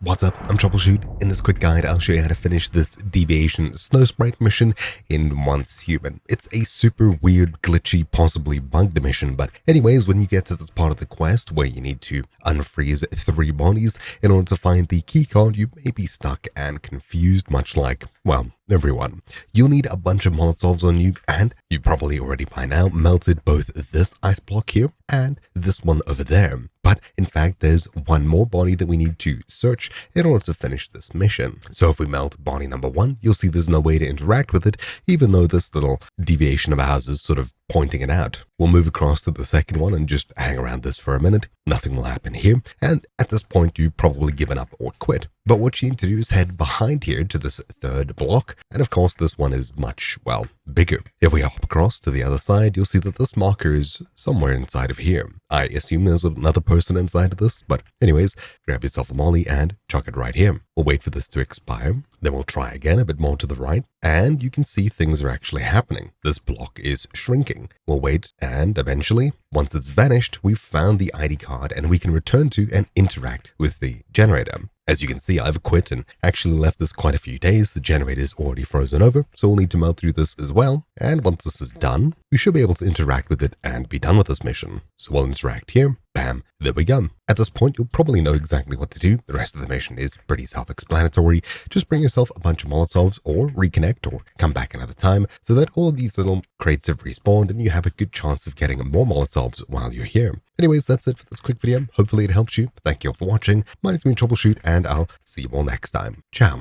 What's up? I'm Troubleshoot. In this quick guide, I'll show you how to finish this Deviation Snowsprite mission in Once Human. It's a super weird, glitchy, possibly bugged mission, but anyways, when you get to this part of the quest where you need to unfreeze 3 bodies in order to find the keycard, you may be stuck and confused, much like, well, everyone. You'll need a bunch of Molotovs on you, and you probably already by now melted both this ice block here and this one over there. But in fact, there's one more body that we need to search in order to finish this mission. So if we melt body number 1, you'll see there's no way to interact with it, even though this little deviation of ours is sort of pointing it out. We'll move across to the second one and just hang around this for a minute. Nothing will happen here, and at this point you've probably given up or quit. But what you need to do is head behind here to this third block, and of course this one is much, well, bigger. If we hop across to the other side, you'll see that this marker is somewhere inside of here. I assume there's another person inside of this, but anyways, grab yourself a molly and chuck it right here. We'll wait for this to expire, then we'll try again a bit more to the right, and you can see things are actually happening. This block is shrinking. We'll wait, and eventually, once it's vanished, we've found the ID card and we can return to and interact with the generator. As you can see, I've quit and actually left this quite a few days. The generator is already frozen over, so we'll need to melt through this as well. And once this is done, we should be able to interact with it and be done with this mission. So we'll interact here. Bam, there we go. At this point, you'll probably know exactly what to do. The rest of the mission is pretty self-explanatory. Just bring yourself a bunch of Molotovs or reconnect or come back another time so that all of these little crates have respawned and you have a good chance of getting more Molotovs while you're here. Anyways, that's it for this quick video. Hopefully it helps you. Thank you all for watching. My name's been Troubleshoot and I'll see you all next time. Ciao.